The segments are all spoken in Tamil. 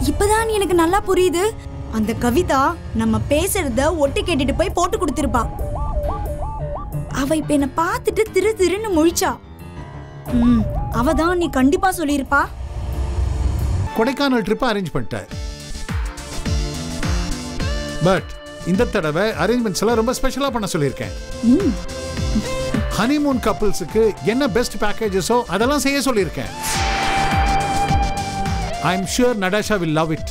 இப்பதான் எனக்கு நல்லா புரியுது. அந்த கவிதா நம்ம பேசுறத ஒட்டு கேட்டுட்டு போய் போட்டு கொடுத்திருப்பா. அவ இப்ப என்ன பார்த்துட்டு திரு திருன்னு முழிச்சா. அவதான் நீ கண்டிப்பா சொல்லிருப்பா. கொடைக்கானல் ட்ரிப் அரேஞ்ச் பண்ணிட்டார். பட் இந்த தடவை அரேஞ்ச்மெண்ட்ஸ் எல்லாம் ரொம்ப ஸ்பெஷலா பண்ண சொல்லியிருக்கேன். ஹனிமூன் கப்பிள்ஸுக்கு என்ன பெஸ்ட் பேக்கேஜஸோ அதெல்லாம் செய்ய சொல்லியிருக்கேன். I am sure Nadasha will love it.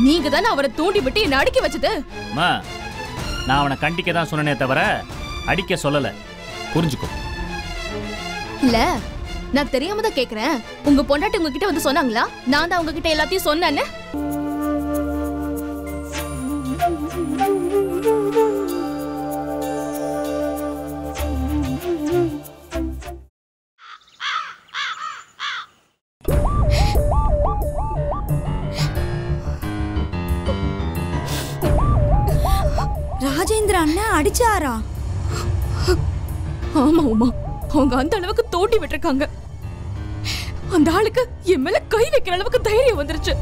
நீங்க தான அவரை தூண்டி விட்டு என்ன அடிக்க வச்சது. அம்மா, நான் அவனை கண்டிக்க தான் சொன்னனே தவிர அடிக்க சொல்லல. புரிஞ்சுக்கோ. இல்ல, நான் தெரியாம தான் கேக்குறேன். உங்க பொண்டாட்டி உங்ககிட்ட வந்து சொன்னாங்களா நான் தான் உங்ககிட்ட எல்லாத்தையும் சொன்னேன்னு? ராஜேந்திர அண்ணன் அடிச்சாரா? ஆமா உமா, அவங்க அந்த அளவுக்கு தோண்டி விட்டுருக்காங்க. அந்த ஆளுக்கு என் மேல கை வைக்கிற அளவுக்கு தைரியம் வந்துருச்சு.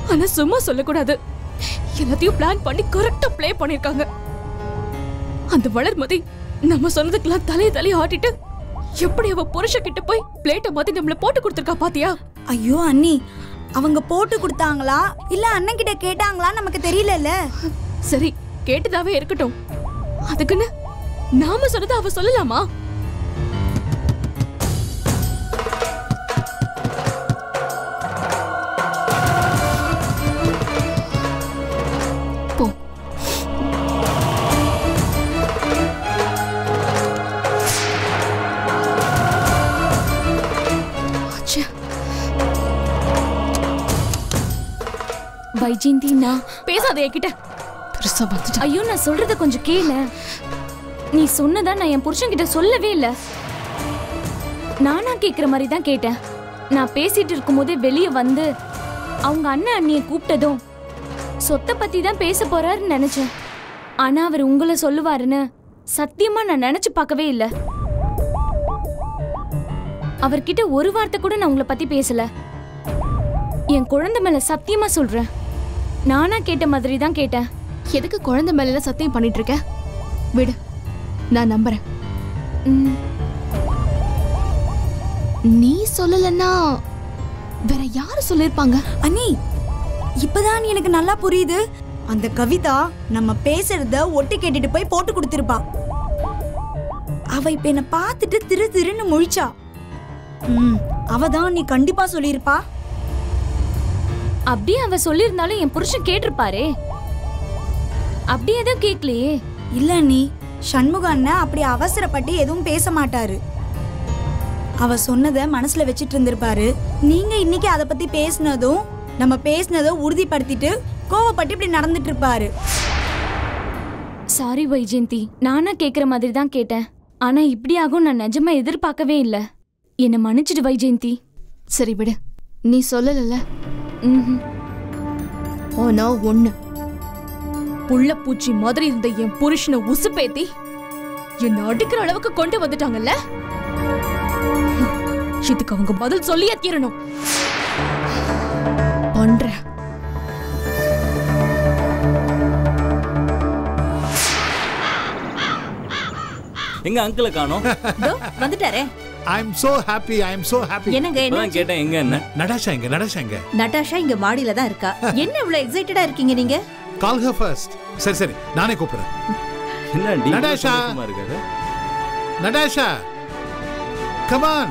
ஆனா சும்மா சொல்லக்கூடாது, எல்லாத்தையும் பிளான் பண்ணி கரெக்டா பிளே பண்ணிருக்காங்க. அந்த வளர்மதி நம்ம சொன்னதுக்கெல்லாம் தலையை ஆட்டிட்டு எப்படி அவ புருஷ கிட்ட போய் பிளேட்டை மாத்தி நம்மள போட்டு கொடுத்துருக்கா பாத்தியா? ஐயோ அண்ணி, அவங்க போட்டு கொடுத்தாங்களா இல்ல அண்ணன் கிட்ட கேட்டாங்களா நமக்கு தெரியல. சரி, கேட்டதாவே இருக்கட்டும். அதுக்குன்னு நாம சொன்னதை அவ சொல்லலாமா? போ. வைஜெயந்தி, நான் பேசாத என்கிட்ட. பெருசா வந்துட்டா. ஐயோ, நான் சொல்றத கொஞ்சம் கேளு. நீ சொன்னதா நான் என் புருஷன் கிட்ட சொல்லவே இல்ல. நானா கேக்குற மாதிரி தான் கேட்டேன். நான் பேசிட்டு இருக்கும் போதே வெளியே வந்து அவங்க அண்ணன் அண்ணியை கூப்பிட்டதும் சொத்தை பத்தி தான் பேச போறாருன்னு நினைச்சேன். ஆனா அவர் உங்களை சொல்லுவாருன்னு சத்தியமா நான் நினைச்சு பார்க்கவே இல்லை. அவர்கிட்ட ஒரு வார்த்தை கூட நான் உங்களை பத்தி பேசல. என் குழந்தை மேல சத்தியமா சொல்றேன், நானா கேட்ட மாதிரி தான் கேட்டேன். எதுக்கு குழந்தை மேல சத்தியம் பண்ணிட்டு இருக்க? விடு, நான் நம்புறேன். நீ சொல்லலன்னா வேற யாரு சொல்லிருப்பாங்க? அண்ணி, இப்பதான் எனக்கு நல்லா புரியுது. அந்த கவிதா நம்ம பேசுறத ஒட்டு கேட்டுட்டு போய் போட்டு கொடுத்திருப்பா. அவ இப்ப என்ன பார்த்துட்டு திரு திருன்னு முழிச்சா. அவதான் நீ கண்டிப்பா சொல்லிருப்பா. அப்படியே அவ சொல்லிருந்தாலும் என் புருஷன் கேட்டிருப்பாரே. அப்படியே எதுவும் கேட்கலையே. இல்ல நீ, சண்முக அண்ணன் அப்படி அவசரப்பட்டு எதுவும் பேச மாட்டாரு. அவ சொன்னதை மனசுல வச்சிட்டு இருந்திருப்பாரு. நீங்க இன்னைக்கு அதை பத்தி பேசினதும் நம்ம பேசினதும் உறுதிப்படுத்திட்டு கோவப்பட்டு இப்படி நடந்துட்டு இருப்பாரு. சாரி வைஜெயந்தி, நானா கேக்குற மாதிரி தான் கேட்டேன். ஆனா இப்படி ஆகும் நான் நிஜமா எதிர்பார்க்கவே இல்ல. என்ன மன்னிச்சிடு வைஜெயந்தி. சரி விடு, நீ சொல்லல. ஆனா ஒண்ணு, புள்ள பூச்சி மாதிரி இருந்த என் புருஷனை உசுப்பேத்தி என்ன அடிக்கிற அளவுக்கு கொண்டு வந்துட்டாங்கல்ல. இதுக்கு அவங்க பதில் சொல்லியே தீரணும். பண்ற எங்க அங்கிளை காணோம்? வந்துட்டாரே. I am so happy. I am so happy. என்னங்க என்ன கேட்டேன், எங்க என்ன? நடாஷா எங்க? நடாஷா எங்க? நடாஷா இங்க மாடியில தான் இருக்கா. என்ன இவ்வளவு எக்ஸைட்டடா இருக்கீங்க நீங்க? Call her first. சரி சரி, நானே கூப்பிடுறேன். என்ன நடாஷா? Natasha, come on.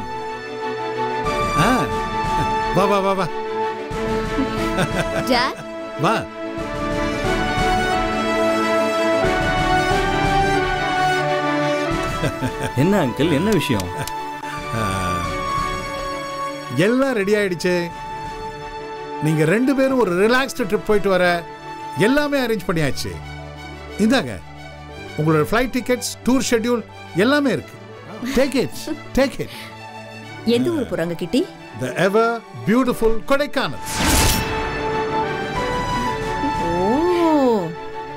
வா வா வா வா. டாட், வா. என்ன அங்கிள், என்ன விஷயம்? எல்லாம் ரெடி ஆயிடுச்சு. நீங்க ரெண்டு பேரும் ஒரு ரிலாக்ஸ்டு ட்ரிப் போயிட்டு வர எல்லாமே அரேஞ்ச் பண்ணியாச்சு. இந்தாங்க உங்களோட ஃப்ளைட் டிக்கெட்ஸ், டூர் ஷெட்யூல் எல்லாமே இருக்கு. Take it, take it. எந்த ஊர் போறாங்க கிட்டி? The ever beautiful Kodaikanal. ஓ,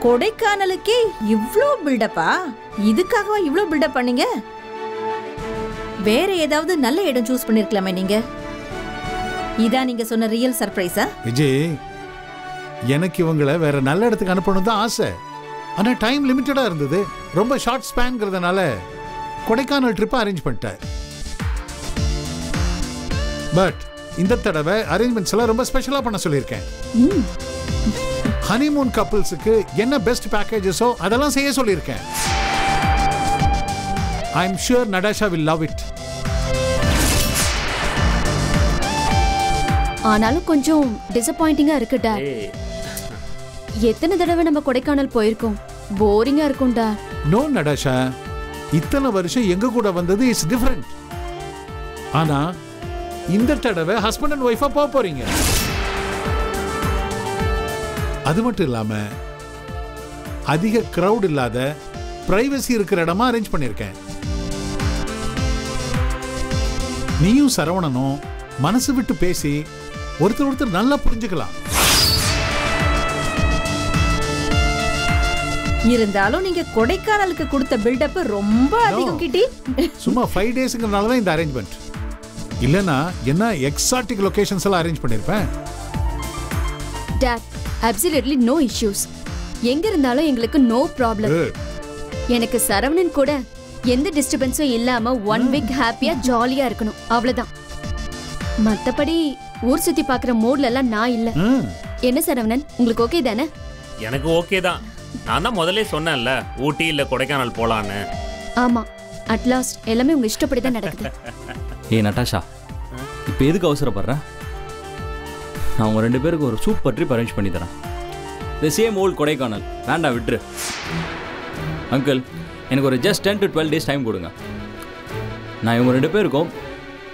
கொடைக்கானலுக்கே இவ்ளோ பில்டப்பா? இதுக்காகவா இவ்ளோ பில்டப் பண்ணீங்க? வேற ஏதாவது நல்ல இடம் சூஸ் பண்ணிருக்கலாமே நீங்க. இதான் நீங்க சொன்ன ரியல் சர்ப்ரைஸா? விஜய், எனக்கு இவங்களை வேற நல்ல இடத்துக்கு அனுப்பணும் தான் ஆசை. ஆனா டைம் லிமிட்டடா இருந்தது. ரொம்ப ஷார்ட் ஸ்பேன்ங்கிறதுனால கொடைக்கானல் ட்ரிப்பை அரேஞ்ச் பண்ணிட்டேன். பட் இந்த தடவை அரேஞ்ச்மெண்ட்ஸ் எல்லாம் ரொம்ப ஸ்பெஷலா பண்ண சொல்லியிருக்கேன். ஹனிமூன் கப்பிள்ஸுக்கு என்ன பெஸ்ட் பேக்கேஜஸோ அதெல்லாம் செய்ய சொல்லியிருக்கேன். I am sure Natasha will love it. ஆனாலும் கொஞ்சம் டிசப்பாயிண்டிங்கா இருக்கு டாட். எத்தனை தடவை நம்ம கொடைக்கானல் போயிருக்கோம், போரிங்கா இருக்கும் டாட். நோ நடாஷா, இத்தனை வருஷம் எங்க கூட வந்தது இஸ் டிஃபரெண்ட். ஆனா இந்த தடவை ஹஸ்பண்ட் அண்ட் ஒய்ஃபா போக போறீங்க. அது மட்டும் இல்லாம அதிக கிரவுட் இல்லாத பிரைவசி இருக்கிற இடமா அரேஞ்ச் பண்ணிருக்கேன். நீயும் சரவணனும் மனசு விட்டு பேசி ஒருத்தர் நல்லா புரிஞ்சுக்கலாம். இருந்தாலும் நீங்க கொடைக்கானலுக்கு கொடுத்த பில்டப் ரொம்ப அதிகம் கிட்டி. சும்மா 5 டேஸ்ங்கறனால தான் இந்த அரேஞ்ச்மெண்ட். இல்லனா என்ன எக்ஸாட்டிக் லொகேஷன்ஸ் எல்லாம் அரேஞ்ச் பண்ணிருப்பேன். டாட், அப்சல்யூட்லி நோ இஷ்யூஸ். எங்க இருந்தாலும் எங்களுக்கு நோ ப்ராப்ளம். எனக்கு சரவணன் கூட எந்த டிஸ்டர்பன்ஸும் இல்லாம 1 வீக் ஹாப்பியா ஜாலியா இருக்கணும், அவ்வளவுதான். மத்தபடி ஊர் சுத்தி பாக்குற மூட்ல எல்லாம் நான் இல்ல. என்ன சரவணன், உங்களுக்கு ஓகே தானே? எனக்கு ஓகே தான். நான் தான் முதல்ல சொன்னேன்ல, ஊட்டி இல்ல கொடைக்கானல் போலான்னு. ஆமா, அட்லாஸ்ட் எல்லாமே உங்க இஷ்டப்படி தான் நடக்குது. ஏய் நட்டாஷா, இப்போ எதுக்கு அவசரப்படுற? நான் உங்க 2 பேருக்கு ஒரு சூப்பர் ட்ரிப் அரேஞ்ச் பண்ணி தரேன். The same volt Kodaikanal. வேண்டாம், விட்டுரு. அங்கிள், எனக்கு ஒரு ஜஸ்ட் 10 to 12 days டைம் கொடுங்க. நான் இவங்க 2 பேருக்கும்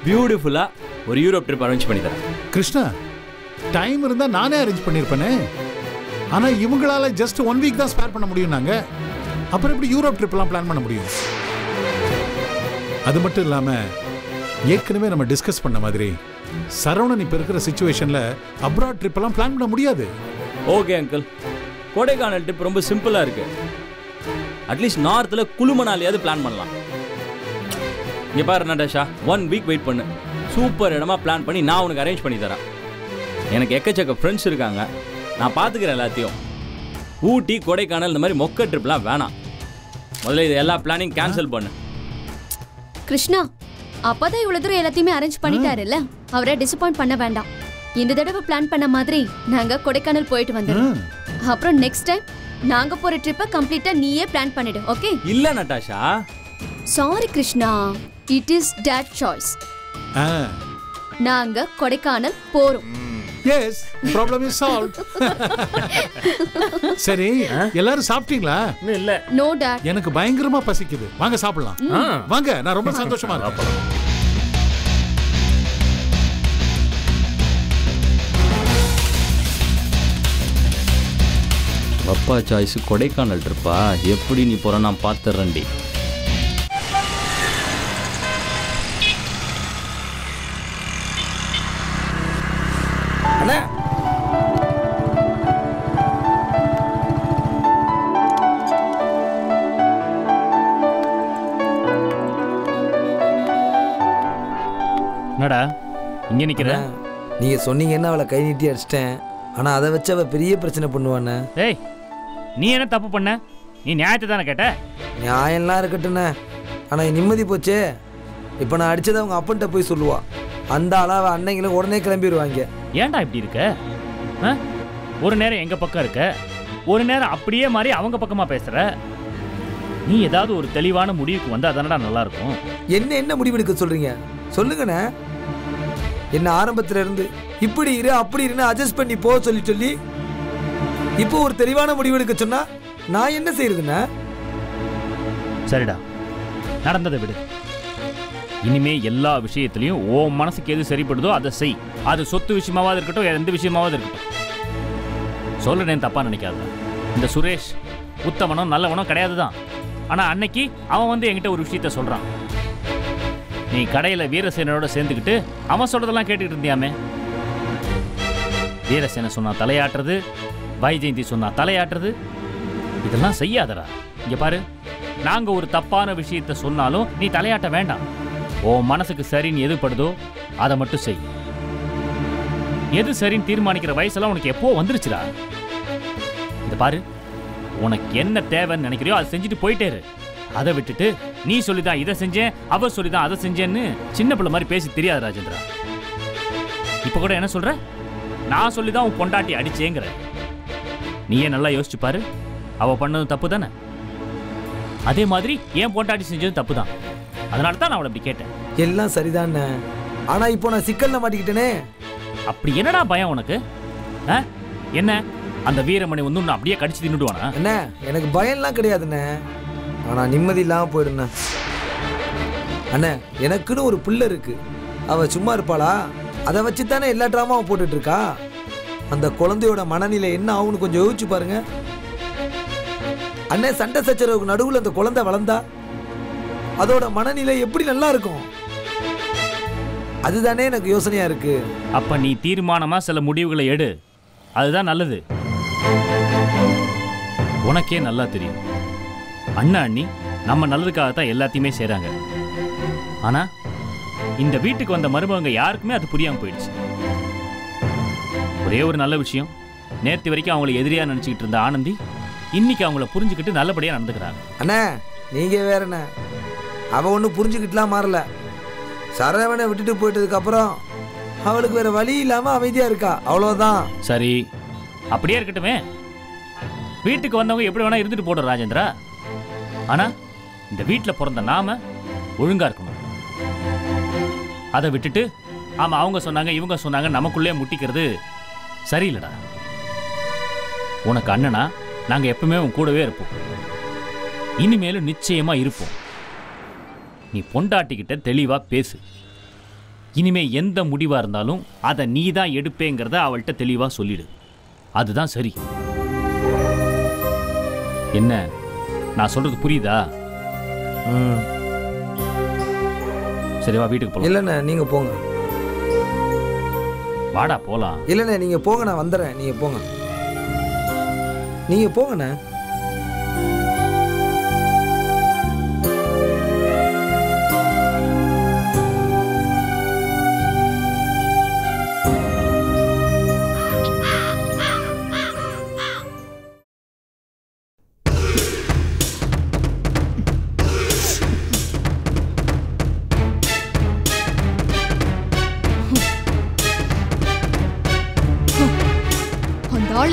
பியூட்டிஃபுல்லா ஒரு யூரோப் ட்ரிப் அரேஞ்ச் பண்ணி தரேன். கிருஷ்ணா, டைம் இருந்தா நானே அரேஞ்ச் பண்ணிருப்பேனே. ஆனா இவங்களால ஜஸ்ட் 1 வீக் தான் ஸ்பேர் பண்ண முடியும். நாங்க அப்புறம் எப்படி யூரோப் ட்ரிப் எல்லாம் பிளான் பண்ண முடியும்? அது மட்டும் இல்லாம ஏற்கனவே நம்ம டிஸ்கஸ் பண்ண மாதிரி சரவணன் இப்ப இருக்கிற சிச்சுவேஷன்ல அப்ராட் ட்ரிப் எல்லாம் பிளான் பண்ண முடியாது. ஓகே அங்கிள், கொடைக்கானல் ட்ரிப் ரொம்ப சிம்பிளா இருக்கு. அட்லீஸ்ட் நார்த்ல குளுமணாலியாவது பிளான் பண்ணலாம். இங்க பாரு நடாஷா, 1 வீக் வெயிட் பண்ணு. சூப்பர் இடமா பிளான் பண்ணி நான் உனக்கு அரேஞ்ச் பண்ணி தரேன். எனக்கு எக்கச்சக்க ஃப்ரெண்ட்ஸ் இருக்காங்க, நான் பார்த்துக்கிறேன் எல்லாத்தையும். ஊட்டி கொடைக்கானல் இந்த மாதிரி மொக்க ட்ரிப்லாம் வேணாம். முதல்ல இது எல்லா பிளானிங் கேன்சல் பண்ணு. கிருஷ்ணா, அப்பதான் இவ்வளவு தூரம் எல்லாத்தையுமே அரேஞ்ச் பண்ணிட்டாருல்ல, அவரை டிசப்பாயிண்ட் பண்ண வேண்டாம். இந்த தடவை பிளான் பண்ண மாதிரி நாங்க கொடைக்கானல் போயிட்டு வந்துடுறோம். அப்புறம் நெக்ஸ்ட் டைம் நாங்க போற ட்ரிப்பை கம்ப்ளீட்டா நீயே பிளான் பண்ணிடு, ஓகே? இல்ல Natasha. Sorry Krishna, it is dad choice. நாங்க கொடைக்கானல் போறோம். Yes, problem is solved. சரி, எல்லாரும் சாப்பிட்டீங்களா? இல்ல. No dad. எனக்கு பயங்கரமா பசிக்குது. வாங்க சாப்பிடலாம். வாங்க, நான் ரொம்ப சந்தோஷமா இருக்கேன். அப்பா சாய்ஸ் கொடைக்கானல் ட்ரிப்பா? எப்படி நீ போற நான் பார்த்துறேன்டி. என்னடா இங்க நிக்கிற? நீங்க சொன்னீங்கன்னா அவளை கை நீட்டி அடிச்சிட்டேன். ஆனா அதை வச்சு அவ பெரிய பிரச்சனை பண்ணுவானே. ஏய், நீ என்ன தப்பு பண்ண? நீ நியாயத்தை தானே கேட்ட? நியாயம்லாம் இருக்கட்டுண்ணே, ஆனா நிம்மதி போச்சே. இப்போ நான் அடிச்சதை அவங்க அப்பன்ட்ட போய் சொல்லுவா. அந்த அளவு அன்னைங்களும் உடனே கிளம்பிடுவாங்க. ஏன்டா இப்படி இருக்க? ஒரு நேரம் எங்க பக்கம் இருக்க, ஒரு நேரம் அப்படியே மாதிரி அவங்க பக்கமா பேசுற. நீ ஏதாவது ஒரு தெளிவான முடிவுக்கு வந்து அதனடா நல்லா இருக்கும். என்ன முடிவெடுக்க சொல்றீங்க சொல்லுங்கண்ணே. என்ன ஆரம்பத்துல இருந்து இப்படி இரு அப்படி இருன்னு அட்ஜஸ்ட் பண்ணி போக சொல்லி இப்போ ஒரு தெளிவான முடிவெடுக்க சொன்னா நான் என்ன செய்யறதுண்ணே? சரிடா, நடந்ததை விடு. இனிமே எல்லா விஷயத்திலையும் ஓ மனசுக்கு எது சரிப்படுதோ அதை செய். அது சொத்து விஷயமாவது இருக்கட்டும், எந்த விஷயமாவது இருக்கட்டும். சொல்லுறேன், தப்பா நினைக்காத. இந்த சுரேஷ் உத்தமனும் நல்லவனும் கிடையாது தான். ஆனா அன்னைக்கு அவன் வந்து என்கிட்ட ஒரு விஷயத்த சொல்றான். நீ கடையில வீரசேனோட சேர்ந்துக்கிட்டு அவன் சொல்றதெல்லாம் கேட்டுக்கிட்டு இருந்தியாமே. வீரசேனை சொன்னா தலையாட்டுறது, வைஜெயந்தி சொன்னா தலையாட்டுறது, இதெல்லாம் செய்யாதடா. இங்க பாரு, நாங்க ஒரு தப்பான விஷயத்த சொன்னாலும் நீ தலையாட்ட வேண்டாம். உன் மனசுக்கு சரின்னு எது படுதோ அதை மட்டும் செய். எது சரின்னு தீர்மானிக்கிற வயசெல்லாம் உனக்கு எப்போ வந்துருச்சுடா. இந்த பாரு, உனக்கு என்ன தேவைன்னு நினைக்கிறியோ அதை செஞ்சுட்டு போயிட்டே இரு. அதை விட்டுட்டு நீ சொல்லிதான் இதை செஞ்சேன், அவ சொல்லிதான் அதை செஞ்சேன்னு சின்ன பிள்ளை மாதிரி பேசி தெரியாது ராஜேந்திரா. இப்ப கூட என்ன சொல்ற? நான் சொல்லிதான் உன் பொண்டாட்டி அடிச்சேங்கிற. நீயே நல்லா யோசிச்சு பாரு, அவ பண்ணதும் தப்பு தானே. அதே மாதிரி ஏன் பொண்டாட்டி செஞ்சதும் தப்பு தான். அதனால தான் நான் அவளை அப்படி கேட்டேன். எல்லாம் சரிதானே, ஆனா இப்போ நான் சிக்கல்ல மாட்டிக்கிட்டேனே. அப்படி என்னடா பயம் உனக்கு? என்ன அந்த வீரமணி வந்து அப்படியே கடிச்சு தின்னுடுவானா? என்ன, எனக்கு பயம்லாம் கிடையாதுண்ணே, ஆனா நிம்மதி இல்லாம போயிடுண்ணே. அண்ணே, எனக்குன்னு ஒரு பிள்ளை இருக்கு, அவ சும்மா இருப்பாளா? அதை வச்சு தானே எல்லா ட்ராமாவும் போட்டுட்டு இருக்கா. அந்த குழந்தையோட மனநிலை என்ன ஆகும்னு கொஞ்சம் யோசிச்சு பாருங்க அண்ணே. சண்டை சச்சரவுக்கு நடுவில் அந்த குழந்தை வளர்ந்தா அதோட மனநிலை எப்படி நல்லா இருக்கும்? அதுதானே எனக்கு யோசனையா இருக்கு. அப்ப நீ தீர்மானமா சில முடிவுகளை எடு, அதுதான் நல்லது. உனக்கே நல்லா தெரியும், அண்ணா அண்ணி நம்ம நல்லதுக்காகத்தான் எல்லாத்தையுமே செய்றாங்க. ஆனா இந்த வீட்டுக்கு வந்த மருமகங்க யாருக்குமே அது புரியாம போயிடுச்சு. ஒரே ஒரு நல்ல விஷயம், நேற்று வரைக்கும் அவங்களை எதிரியா நினைச்சுக்கிட்டு இருந்த ஆனந்தி இன்னைக்கு அவங்கள புரிஞ்சுக்கிட்டு நல்லபடியா நடந்துக்கிறாங்க. அண்ணா நீங்க வேறண்ணே, அவ ஒன்றும் புரிஞ்சுக்கிட்டுலாம் மாறல. சரவணை விட்டுட்டு போயிட்டதுக்கு அப்புறம் அவளுக்கு வேற வழி இல்லாம அமைதியா இருக்கா, அவ்வளவுதான். சரி, அப்படியே இருக்கட்டுமே. வீட்டுக்கு வந்தவங்க எப்படி வேணா இருந்துட்டு போடுற ராஜேந்திரா. ஆனா இந்த வீட்டில் பிறந்த நாம ஒழுங்கா இருக்கணும். அதை விட்டுட்டு ஆமா அவங்க சொன்னாங்க இவங்க சொன்னாங்க நமக்குள்ளே முட்டிக்கிறது சரியில்லடா. உனக்கு அண்ணனா நாங்க எப்பவுமே உன் கூடவே இருப்போம், இனிமேலும் நிச்சயமா இருப்போம். நீ பொண்டாட்டிக்கிட்ட தெளிவா பேசு. இனிமே எந்த முடிவா இருந்தாலும் அதை நீ தான் எடுப்பேங்கிறத அவள்கிட்ட தெளிவா சொல்லிடு, அதுதான் சரி. என்ன நான் சொல்றது புரியுதா? சரிவா, வீட்டுக்கு போலாம். இல்லண்ணே நீங்க போங்க. வாடா போலாம். இல்லண்ணே நீங்க போங்க, நான் வந்துடுறேன். நீங்க போங்க, நீங்க போங்கண்ணே.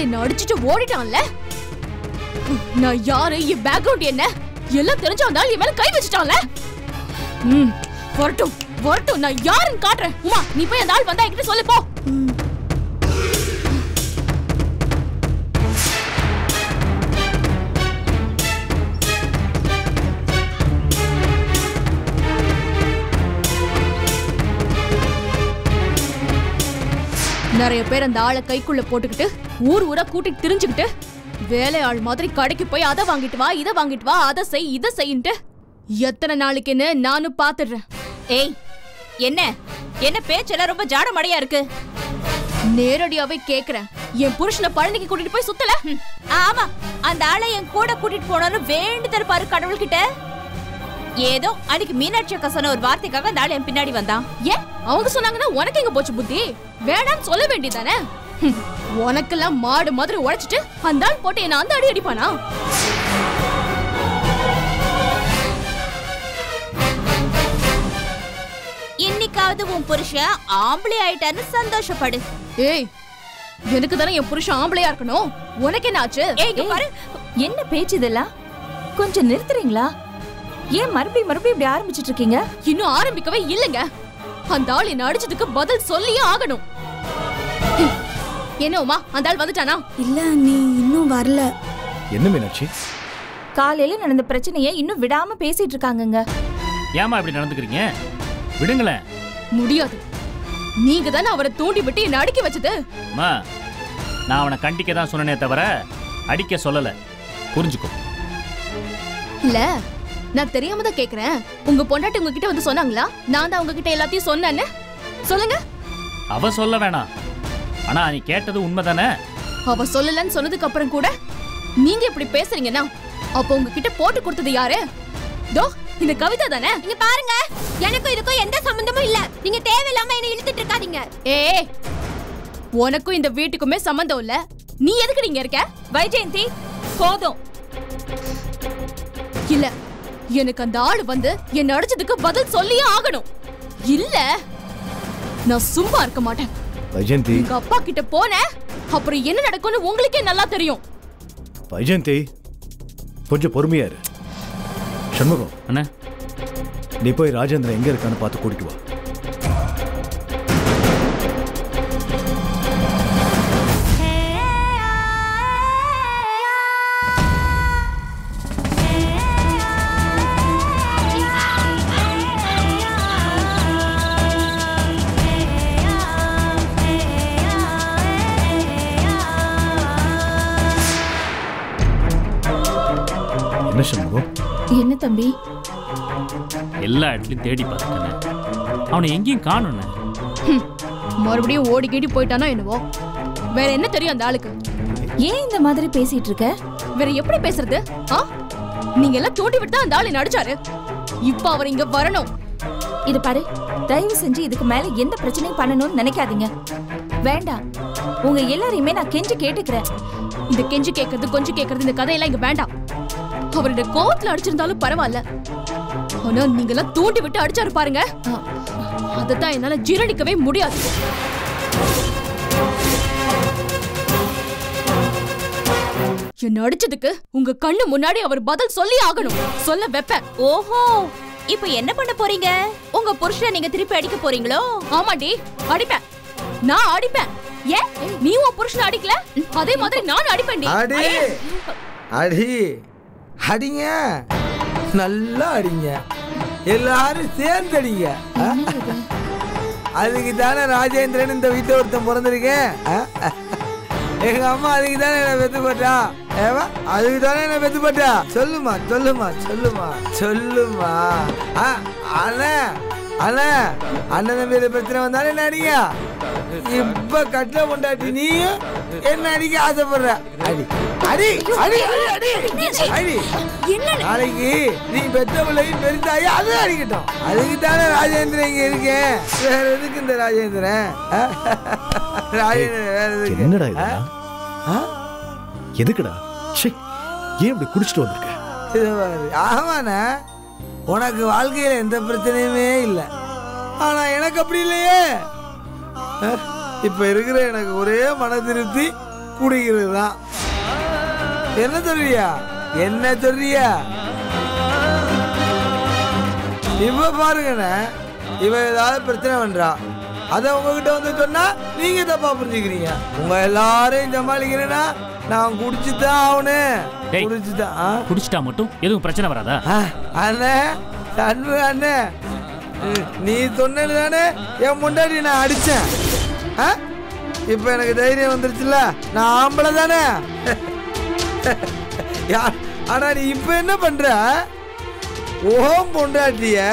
என்ன அடிச்சுட்டு ஓடிட்டான்ல. நான் யாரு, என் பேக்ரவுண்ட் என்ன எல்லாம் தெரிஞ்சவன் என் மேல கை வச்சுட்டான்ல. வரட்டும் வரட்டும், நான் யாருன்னு காட்டுறேன். உமா நீ போய் அந்த ஆள் வந்தா என்கிட்ட சொல்லு போ. நிறைய பேர் அந்த ஆளை கைக்குள்ள போட்டுக்கிட்டு ஊர் ஊரா கூட்டிட்டு திரிஞ்சுக்கிட்டு வேலையாள் மாதிரி கடைக்கு போய் அதை வாங்கிட்டு வா இதை வாங்கிட்டு வா அதை செய் இதை செய்யின்ட்டு எத்தனை நாளைக்குன்னு நானும் பாத்துடுறேன். ஏய் என்ன என்ன பேச்செல்லாம் ரொம்ப ஜாடமடையா இருக்கு. நேரடியாவே கேக்குறேன், என் புருஷனை பழனிக்கு கூட்டிட்டு போய் சுத்தல? ஆமா, அந்த ஆளை என் கூட கூட்டிட்டு போனோன்னு வேண்டுதல் பாரு கடவுள்கிட்ட. ஏதோ அன்னைக்கு மீனாட்சி அக்கா சொன்ன ஒரு வார்த்தைக்காக அந்த ஆள் என் பின்னாடி வந்தான். ஏன் அவங்க சொன்னாங்கன்னா உனக்கு எங்க போச்சு புத்தி? வேணான்னு சொல்ல வேண்டியதானே? உனக்கெல்லாம் மாடு மாதிரி உழைச்சிட்டு அந்த ஆள் போட்டு என்ன அந்த அடி அடிப்பானா? இன்னைக்காவது உன் புருஷன் ஆம்பளை ஆயிட்டான்னு சந்தோஷப்படு. ஏய் எனக்கு தானே என் புருஷன் ஆம்பளையா இருக்கணும், உனக்கு என்ன ஆச்சு? பாரு என்ன பேச்சு இதெல்லாம், கொஞ்சம் நிறுத்துறீங்களா? ஏன் மறுபடியும் இப்படி ஆரம்பிச்சிட்டு இருக்கீங்க? இன்னும் ஆரம்பிக்கவே இல்லைங்க. அந்த ஆள் என்ன அடிச்சதுக்கு பதில் சொல்லியே ஆகணும். என்ன உமா, அந்த ஆள் வந்துட்டானா? இல்ல நீ இன்னும் வரல. என்ன மீனாட்சி, காலையில நடந்த பிரச்சனையை இன்னும் விடாம பேசிட்டு இருக்காங்கங்க. ஏமா இப்படி நடந்துக்கிறீங்க? விடுங்களேன். முடியாது, நீங்க தானே அவரை தூண்டி விட்டு என்ன அடிக்க வச்சது. அம்மா, நான் அவனை கண்டிக்க தான் சொன்னனே தவிர அடிக்க சொல்லல, புரிஞ்சுக்கோ. இல்ல நான் தெரியாம தான் கேக்குறேன், உங்க பொண்டாட்டி உங்ககிட்ட வந்து சொன்னாங்களா நான் தான் உங்ககிட்ட எல்லாத்தையும் சொன்னேன்னு? சொல்லுங்க. அவ சொல்ல வேணாம், ஆனா நீ கேட்டது உண்மைதானே? அவ சொல்லலன்னு சொன்னதுக்கு அப்புறம் கூட நீங்க இப்படி பேசுறீங்கன்னா அப்ப உங்ககிட்ட போட்டு கொடுத்தது யாரு? தோ இந்த கவிதா தானே? இங்க பாருங்க, எனக்கும் இதுக்கும் எந்த சம்பந்தமும் இல்ல. நீங்க தேவையில்லாம என்ன இழுத்துட்டு இருக்காதீங்க. ஏய், உனக்கும் இந்த வீட்டுக்குமே சம்பந்தம் இல்ல. நீ எதுக்கு இங்க இருக்க? வைஜெயந்தி போதும். இல்ல, எனக்கு அந்த ஆளு வந்து என்ன அடிச்சதுக்கு பதில் சொல்லியே ஆகணும். இல்ல நான் சும்மா இருக்க மாட்டேன். வைஜெயந்தி, உங்க அப்பா கிட்ட போனேன், அப்புறம் என்ன நடக்கும்னு உங்களுக்கே நல்லா தெரியும். வைஜெயந்தி கொஞ்சம் பொறுமையா இரு. சண்முகம் அண்ணா, நீ போய் ராஜேந்திரன் எங்க இருக்கான்னு பார்த்து கூட்டிட்டு வா. என்ன சண்முகம்? என்ன தம்பி? எல்லா இடத்துலயும் தேடி பார்த்தேன், அவனை எங்கேயும் காணோண்ணே. மறுபடியும் ஓடி கேடி போயிட்டானோ என்னவோ. வேற என்ன தெரியும் அந்த ஆளுக்கு? ஏன் இந்த மாதிரி பேசிட்டு இருக்க? வேற எப்படி பேசுறது? நீங்க எல்லாம் தோண்டி விட்டா அந்த ஆளு நடிச்சாரு. இப்ப அவர் இங்க வரணும். இது பாரு, தயவு செஞ்சு இதுக்கு மேல எந்த பிரச்சனையும் பண்ணணும்னு நினைக்காதீங்க. வேண்டாம், உங்க எல்லாரையுமே நான் கெஞ்சி கேட்டுக்கிறேன். இந்த கெஞ்சி கேட்கறது கொஞ்சம் கேட்கறது இந்த கதையெல்லாம் இங்க வேண்டாம். அவருடைய கோவத்துல அடிச்சிருந்தாலும் பரவாயில்ல, ஆனா நீங்க எல்லாம் தூண்டி விட்டு அடிச்சாரு பாருங்க, அதத்தான் என்னால ஜீரணிக்கவே முடியாது. என்ன அடிச்சதுக்கு உங்க கண்ணு முன்னாடி அவர் பதில் சொல்லி ஆகணும். சொல்ல வெப்பேன். ஓஹோ, இப்போ என்ன பண்ண போறீங்க? உங்க புருஷனை நீங்க திருப்பி அடிக்க போறீங்களோ? ஆமாண்டி, அடிப்பேன். நான் அடிப்பேன். ஏன் நீ உன் புருஷனை அடிக்கல? அதே மாதிரி நான் அடிப்பேன்டி. அடி அடி அடிங்க, நல்லா அடிங்க, எல்லாரும் சேர்ந்து அடிங்க. அதுக்கு தானே ராஜேந்திரன் இந்த வீட்டில் ஒருத்தன் பிறந்திருக்கேன். எங்க அம்மா அதுக்கு தானே என்ன பெத்து போட்டா. அதுக்கு தானே என்ன பெத்து போட்டா. சொல்லுமா சொல்லுமா சொல்லுமா சொல்லுமா. அண்ணா அண்ணா, அண்ணன் தம்பியில பிரச்சனை வந்தாலும் என்ன அடிங்க. இப்ப கட்டில கொண்டாட்டி நீ என்ன அடிக்க ஆசைப்படுற. அடி அடி அடி அடி அடி. நாளைக்கு நீ பெத்த பிள்ளையும் பெருத்தாயி அது அடிக்கட்டும். அதுக்கு தானே ராஜேந்திரன் இங்க இருக்கேன். வேற எதுக்கு இந்த ராஜேந்திரன்? ராஜேந்திரன் வேற எதுக்கு? என்னடா இது? எதுக்குடா? ஏன் இப்படி குடிச்சிட்டு வந்திருக்க? ஆமாண்ணா, உனக்கு வாழ்க்கையில எந்த பிரச்சனையுமே இல்லை, ஆனா எனக்கு அப்படி இல்லையே. இப்ப இருக்கிற எனக்கு ஒரே மன திருப்தி குடிக்கிறது தான். என்ன சொல்றியா? என்ன சொல்றியா? இப்ப பாருங்கண்ணே, இவ ஏதாவது பிரச்சனை பண்றா, அத உங்ககிட்ட வந்து சொன்னா நீங்க தப்பா புரிஞ்சுக்கிறீங்க. உங்க எல்லாரையும் சமாளிக்கிறேன்னா நான் குடிச்சுதான் ஆகணும். குடிச்சிட்டா மட்டும் எதுவும் பிரச்சனை வராதா? அண்ணே சண்முக அண்ணே, நீ சொன்னது தானே என் முன்னாடி நான் அடிச்சேன். இப்ப எனக்கு தைரியம் வந்துருச்சுல, நான் ஆம்பளை தானே. ஆனா நீ இப்ப என்ன பண்ற? ஓம் பொண்டாட்டிய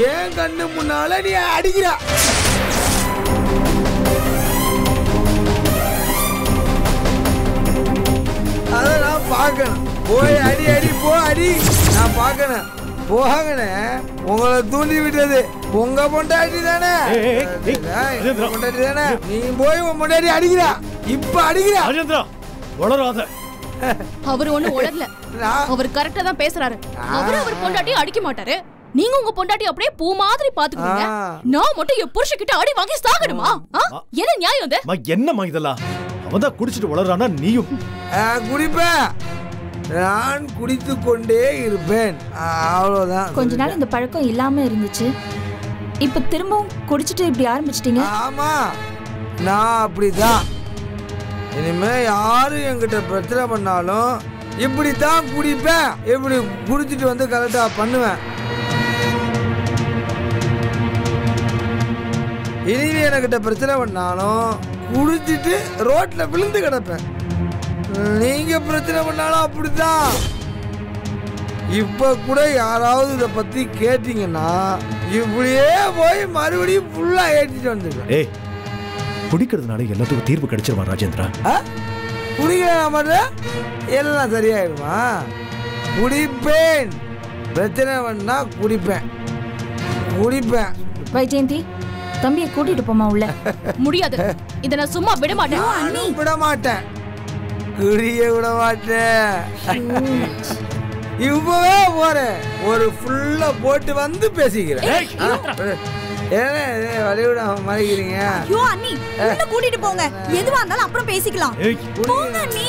ஏன் கண்ணு முன்னால நீ அடிக்கிற. அத நான் பார்க்கணும். போய் அடி அடி போ அடி, நான் பார்க்கணும். போகணே, உங்களை தூண்டி விட்டது உங்க பொண்டாட்டி தானே. பொண்டாட்டி தானே, நீ போய் உன் பொண்டாட்டி அடிக்கிறா. இப்ப அடிக்கிறா. வளராத. அவர் ஒண்ணு உளரல, அவர் கரெக்டா தான் பேசுறாரு. அவர் பொண்டாட்டி அடிக்க மாட்டாரு. நீங்க உங்க பொண்டாட்டி அப்படியே பூ மாதிரி பாத்துக்கீங்க. நான் மட்டும் என் புருஷ கிட்ட அடி வாங்கி சாகணுமா? என்ன நியாயம் இது? என்னம்மா இதெல்லாம்? அவன் தான் குடிச்சிட்டு வளரானா, நீயும் குடிப்பேன். நான் குடித்து கொண்டே இருப்பேன், அவ்வளவுதான். கொஞ்ச நாள் இந்த பழக்கம் இல்லாம இருந்துச்சு, இப்ப திரும்பவும் குடிச்சிட்டு இப்படி ஆரம்பிச்சிட்டீங்க. ஆமா, நான் அப்படிதான். இனிமே யாரு என்கிட்ட பிரச்சனை பண்ணாலும் இப்படித்தான் குடிப்பேன். இப்படி குடிச்சிட்டு வந்து கரெக்டா பண்ணுவேன். இனிமே என்கிட்ட பிரச்சனை பண்ணாலும் குடிச்சிட்டு ரோட்ல விழுந்து கிடப்பேன். நீங்க பிரச்சனை பண்ணாலும் அப்படித்தான். இப்ப கூட யாராவது இத பத்தி கேட்டீங்கன்னா இப்படியே போய் மறுபடியும் ஃபுல்லா ஏற்றிட்டு வந்துருக்கேன். ஏய், குடிக்கிறதுனால எல்லாத்துக்கும் தீர்வு கிடைச்சிருமா ராஜேந்திரா? குடிக்கிற எல்லாம் சரியாயிடுமா? குடிப்பேன், பிரச்சனை பண்ணா குடிப்பேன். வைஜெயந்தி தம்பியை கூட்டிட்டு போமா உள்ள. முடியாது. இத நான் சும்மா விட மாட்டேன். நானும் விட மாட்டேன். குடிய விட மாட்டேன். இப்பவே போறேன். ஒரு ஃபுல்லா போட்டு வந்து பேசிக்கிறேன். ஏனே வலிவிட மறைக்கிறீங்க? ஐயோ அண்ணி, உள்ள கூட்டிட்டு போங்க. எதுவா இருந்தாலும் அப்புறம் பேசிக்கலாம். போங்க அண்ணி.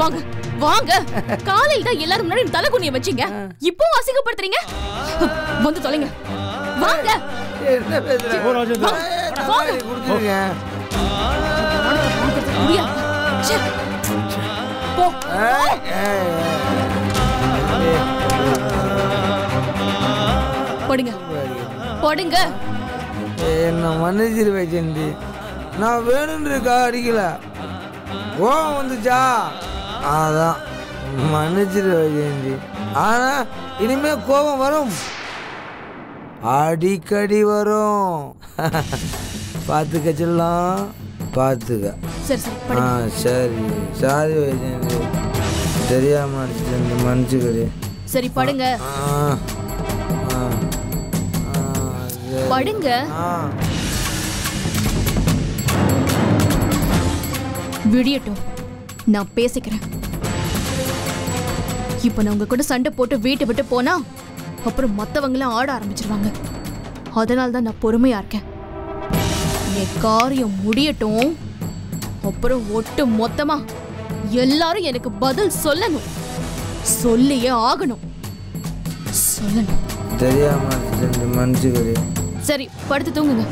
வாங்க வாங்க. காலையில தான் எல்லாரும் முன்னாடி தலைகுனிய வச்சீங்க. இப்போ அசிங்கப்படுத்துறீங்க. வந்து தொலைங்க. வாங்க. என்ன பேசுறீங்க? வாங்க. குடிச்சிருங்க. போ. போடுங்க. போடுங்க. என்ன மன்னிச்சிரு வைஜெயந்தி. நான் வேணுன்றக்கா அடிக்கல. கோவம் வந்துச்சா அதான் மன்னிச்சிரு வைஜெயந்தி. ஆனா இனிமே கோபம் வரும், அடிக்கடி வரும். பார்த்துக்க செல்லம், பார்த்துக்க. சரி சாரி வைஜெயந்தி, தெரியாம அடிச்சு மன்னிச்சுக்கடி. சரி படுங்க. படுங்க. விடியட்டும், நான் பேசிக்கிறேன். இப்ப நான் உங்க கூட சண்டை போட்டு வீட்டை விட்டு போனா அப்புறம் மத்தவங்களாம் ஆட ஆரம்பிச்சிருவாங்க. அதனால தான் நான் பொறுமையா இருக்கேன். என் காரியம் முடியட்டும், அப்புறம் ஒட்டு மொத்தமா எல்லாரும் எனக்கு பதில் சொல்லணும். சொல்லியே ஆகணும். சொல்லணும். தெரியாம மன்னிச்சுக்கடி. சரி படுத்து தூங்குங்க.